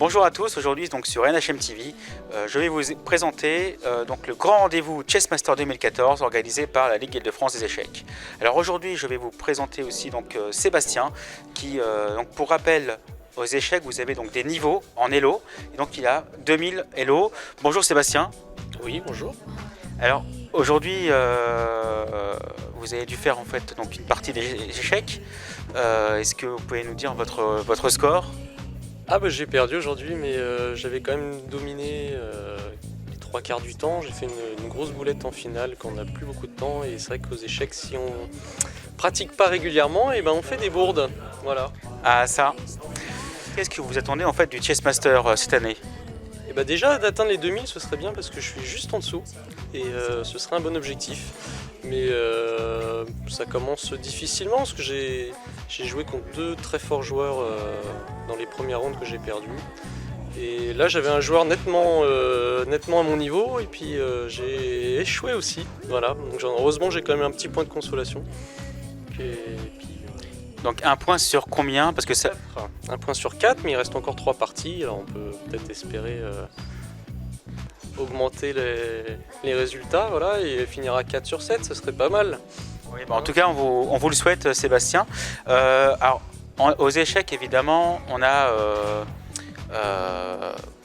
Bonjour à tous, aujourd'hui donc sur NHM TV, je vais vous présenter donc le grand rendez-vous Chessmaster 2014 organisé par la Ligue Île-de-France des échecs. Alors aujourd'hui je vais vous présenter aussi donc Sébastien qui, donc pour rappel aux échecs vous avez donc des niveaux en Elo, et donc il a 2000 Elo. Bonjour Sébastien. Oui, bonjour. Alors aujourd'hui vous avez dû faire en fait donc une partie des échecs. Est-ce que vous pouvez nous dire votre score? Ah bah j'ai perdu aujourd'hui, mais j'avais quand même dominé les trois quarts du temps. J'ai fait une grosse boulette en finale quand on n'a plus beaucoup de temps, et c'est vrai qu'aux échecs, si on pratique pas régulièrement, et ben on fait des bourdes. Voilà. Ah ça. Qu'est-ce que vous attendez en fait du Chessmaster cette année? Et bah déjà d'atteindre les 2000 ce serait bien, parce que je suis juste en dessous, et ce serait un bon objectif. Mais ça commence difficilement parce que j'ai joué contre deux très forts joueurs dans les premières rounds que j'ai perdu. Et là j'avais un joueur nettement à mon niveau, et puis j'ai échoué aussi. Voilà, donc heureusement j'ai quand même un petit point de consolation. Donc un point sur combien? Parce que ça... Un point sur 4, mais il reste encore 3 parties, alors on peut peut-être espérer augmenter les résultats, voilà, et finir à 4 sur 7, ce serait pas mal. Oui, bah en tout cas on vous le souhaite Sébastien. Alors aux échecs évidemment on a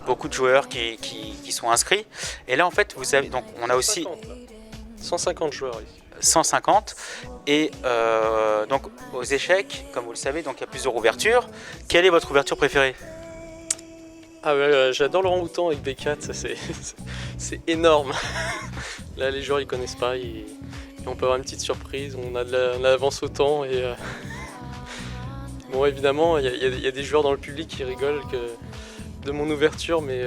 beaucoup de joueurs qui sont inscrits, et là en fait vous avez donc on a aussi 150 joueurs ici. 150, et donc aux échecs comme vous le savez donc il y a plusieurs ouvertures. Quelle est votre ouverture préférée? Ah ouais, j'adore le rang-outan avec B4, ça c'est énorme. Là les joueurs ils connaissent pas, et on peut avoir une petite surprise, on a de l'avance au temps, et bon évidemment il y a des joueurs dans le public qui rigolent de mon ouverture, mais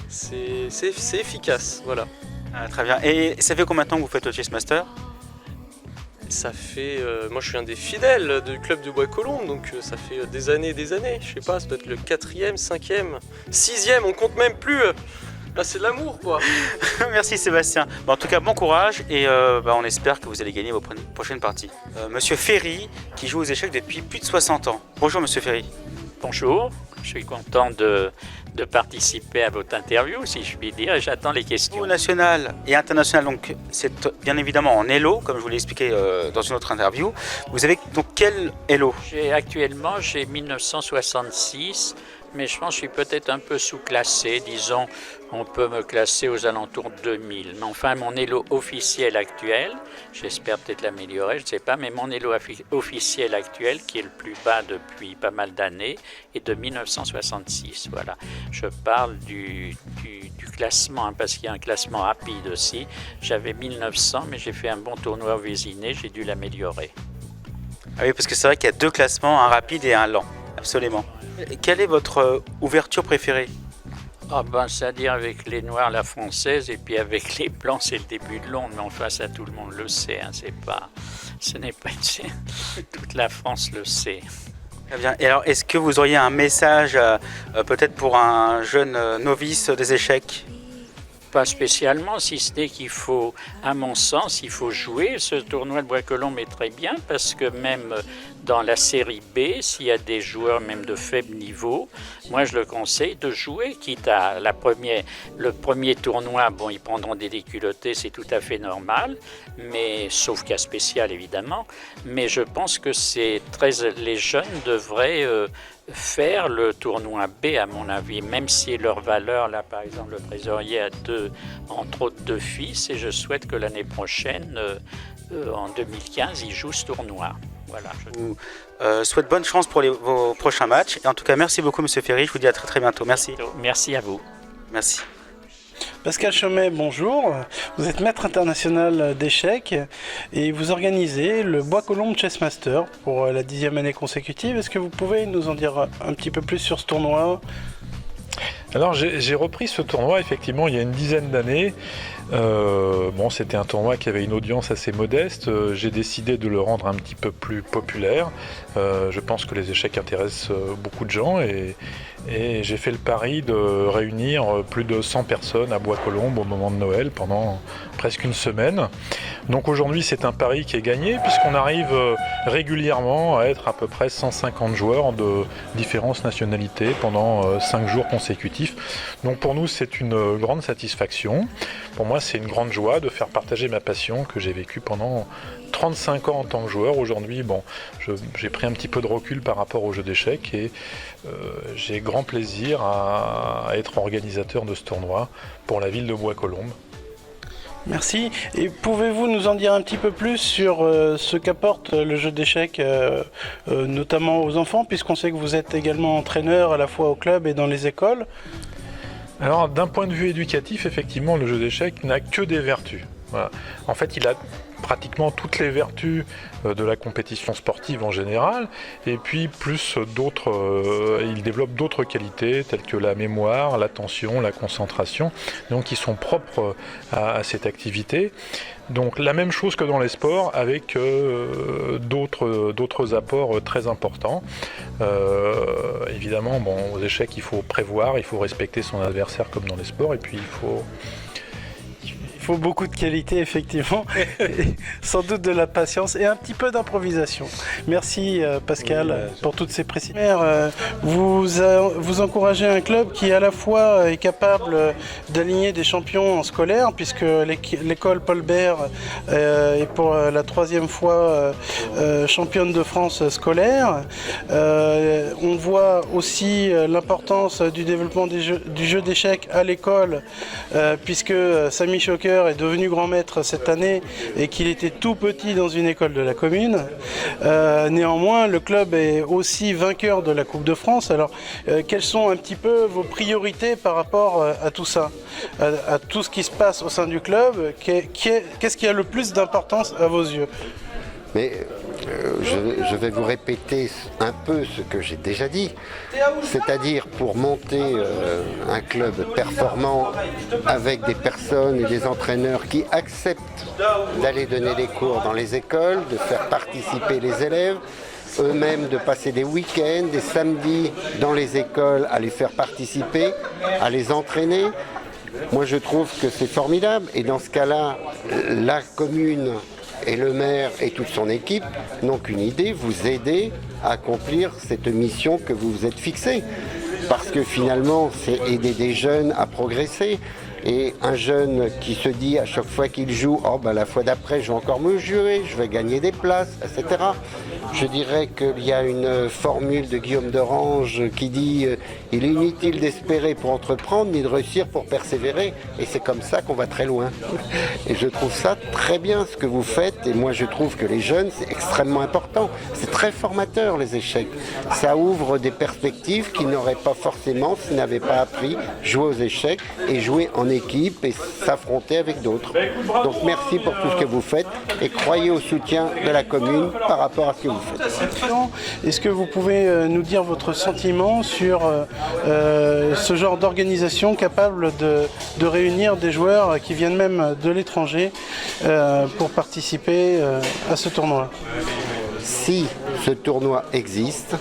c'est efficace, voilà. Ah, très bien. Et ça fait combien de temps que vous faites le Chessmaster? Ça fait, moi je suis un des fidèles du club de Bois-Colombes, donc ça fait des années et des années, je sais pas, ça doit être le 4e, 5e, 6e, on compte même plus. Là c'est de l'amour quoi. Merci Sébastien. Bon, en tout cas bon courage, et on espère que vous allez gagner vos prochaines parties. Monsieur Ferry qui joue aux échecs depuis plus de 60 ans. Bonjour Monsieur Ferry. Bonjour, je suis content de participer à votre interview, si je puis dire, et j'attends les questions. Au national et international, donc c'est bien évidemment en Elo, comme je vous l'ai expliqué dans une autre interview. Vous avez donc quel Elo? Actuellement, j'ai 1966, mais je pense que je suis peut-être un peu sous-classé, disons, on peut me classer aux alentours de 2000. Mais enfin, mon Elo officiel actuel, j'espère peut-être l'améliorer, je ne sais pas, mais mon Elo officiel actuel, qui est le plus bas depuis pas mal d'années, est de 1966. Voilà. Je parle du classement, hein, parce qu'il y a un classement rapide aussi. J'avais 1900, mais j'ai fait un bon tournoi au Vésiné, j'ai dû l'améliorer. Ah oui, parce que c'est vrai qu'il y a deux classements, un rapide et un lent, absolument. Et quelle est votre ouverture préférée? Ah ben, c'est-à-dire avec les noirs la française, et puis avec les blancs c'est le début de Londres, mais enfin ça tout le monde le sait, hein, ce n'est pas toute la France le sait. Très bien. Et alors est-ce que vous auriez un message peut-être pour un jeune novice des échecs? Pas spécialement, si ce n'est qu'il faut, à mon sens, il faut jouer. Ce tournoi de Bois-Colombes est très bien, parce que même dans la série B, s'il y a des joueurs même de faible niveau, moi je le conseille de jouer, quitte à le premier tournoi, bon ils prendront des déculottés, c'est tout à fait normal, mais sauf cas spécial évidemment, mais je pense que les jeunes devraient faire le tournoi B à mon avis, même si leur valeur, là par exemple le trésorier a entre autres deux fils, et je souhaite que l'année prochaine, en 2015, il joue ce tournoi. Voilà, je vous souhaite bonne chance pour vos prochains matchs, et en tout cas merci beaucoup Monsieur Ferry, je vous dis à très bientôt. Merci. Merci à vous. Merci. Pascal Chomet, bonjour. Vous êtes maître international d'échecs et vous organisez le Bois-Colombes Chessmaster pour la 10e année consécutive. Est-ce que vous pouvez nous en dire un petit peu plus sur ce tournoi? Alors j'ai repris ce tournoi effectivement il y a une dizaine d'années. C'était un tournoi qui avait une audience assez modeste. J'ai décidé de le rendre un petit peu plus populaire. Je pense que les échecs intéressent beaucoup de gens et j'ai fait le pari de réunir plus de 100 personnes à Bois-Colombes au moment de Noël pendant presque une semaine. Donc aujourd'hui c'est un pari qui est gagné puisqu'on arrive régulièrement à être à peu près 150 joueurs de différentes nationalités pendant 5 jours consécutifs. Donc pour nous c'est une grande satisfaction. Pour moi c'est une grande joie de faire partager ma passion que j'ai vécue pendant 35 ans en tant que joueur. Aujourd'hui j'ai pris un petit peu de recul par rapport au jeu d'échecs et j'ai grand plaisir à être organisateur de ce tournoi pour la ville de Bois-Colombes. Merci. Et pouvez-vous nous en dire un petit peu plus sur ce qu'apporte le jeu d'échecs, notamment aux enfants, puisqu'on sait que vous êtes également entraîneur à la fois au club et dans les écoles? Alors d'un point de vue éducatif, effectivement, le jeu d'échecs n'a que des vertus. Voilà. En fait, il a pratiquement toutes les vertus de la compétition sportive en général, et puis plus d'autres, il développe d'autres qualités telles que la mémoire, l'attention, la concentration, donc qui sont propres à cette activité. Donc la même chose que dans les sports avec d'autres apports très importants. Évidemment, aux échecs, il faut prévoir, il faut respecter son adversaire comme dans les sports, et puis il faut beaucoup de qualité, effectivement, et sans doute de la patience et un petit peu d'improvisation. Merci Pascal pour toutes ces précisions. Vous encouragez un club qui à la fois est capable d'aligner des champions en scolaire, puisque l'école Paul Bert est pour la 3e fois championne de France scolaire. On voit aussi l'importance du développement du jeu d'échecs à l'école, puisque Samy Choquer est devenu grand maître cette année et qu'il était tout petit dans une école de la commune. Néanmoins, le club est aussi vainqueur de la Coupe de France. Alors, quelles sont un petit peu vos priorités par rapport à tout ça, à tout ce qui se passe au sein du club? Qu'est-ce qui a le plus d'importance à vos yeux? Mais je vais vous répéter un peu ce que j'ai déjà dit, c'est-à-dire pour monter un club performant avec des personnes et des entraîneurs qui acceptent d'aller donner des cours dans les écoles, de faire participer les élèves, eux-mêmes de passer des week-ends, des samedis dans les écoles, à les faire participer, à les entraîner. Moi je trouve que c'est formidable et dans ce cas-là, la commune et le maire et toute son équipe n'ont qu'une idée, vous aider à accomplir cette mission que vous vous êtes fixée. Parce que finalement, c'est aider des jeunes à progresser. Et un jeune qui se dit à chaque fois qu'il joue, la fois d'après, je vais encore me jouer, je vais gagner des places, etc. Je dirais qu'il y a une formule de Guillaume d'Orange qui dit il est inutile d'espérer pour entreprendre, ni de réussir pour persévérer. Et c'est comme ça qu'on va très loin. Et je trouve ça très bien ce que vous faites. Et moi, je trouve que les jeunes, c'est extrêmement important. C'est très formateur, les échecs. Ça ouvre des perspectives qu'ils n'auraient pas forcément s'ils n'avaient pas appris jouer aux échecs et jouer en équipe et s'affronter avec d'autres. Donc merci pour tout ce que vous faites et croyez au soutien de la commune par rapport à ce que vous faites. Est-ce que vous pouvez nous dire votre sentiment sur ce genre d'organisation capable de réunir des joueurs qui viennent même de l'étranger pour participer à ce tournoi? Si ce tournoi existe,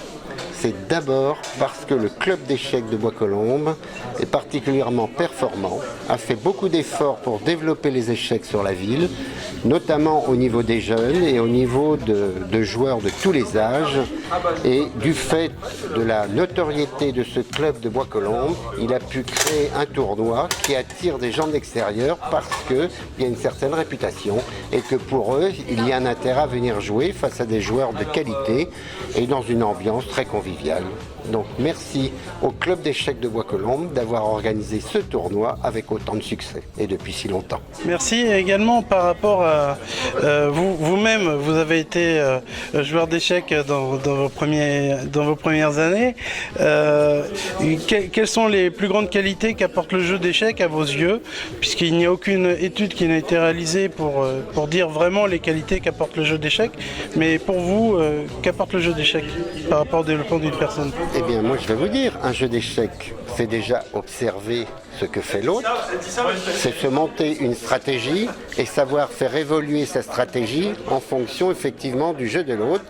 c'est d'abord parce que le club d'échecs de Bois-Colombes est particulièrement performant, a fait beaucoup d'efforts pour développer les échecs sur la ville, notamment au niveau des jeunes et au niveau de joueurs de tous les âges. Et du fait de la notoriété de ce club de Bois-Colombes, il a pu créer un tournoi qui attire des gens de l'extérieur parce qu'il y a une certaine réputation et que pour eux, il y a un intérêt à venir jouer face à des joueurs de qualité et dans une ambiance très conviviale. Donc merci au club d'échecs de Bois-Colombes d'avoir organisé ce tournoi avec autant de succès et depuis si longtemps. Merci également par rapport à vous-même, vous avez été joueur d'échecs dans vos premières années. Quelles sont les plus grandes qualités qu'apporte le jeu d'échecs à vos yeux, puisqu'il n'y a aucune étude qui n'a été réalisée pour dire vraiment les qualités qu'apporte le jeu d'échecs, mais pour vous, qu'apporte le jeu d'échecs par rapport au développement attention d'une personne? Eh bien, moi, je vais vous dire, un jeu d'échecs, c'est déjà observer ce que fait l'autre, c'est se monter une stratégie et savoir faire évoluer sa stratégie en fonction, effectivement, du jeu de l'autre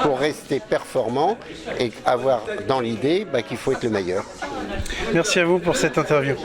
pour rester performant et avoir dans l'idée qu'il faut être le meilleur. Merci à vous pour cette interview.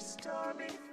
Restore me.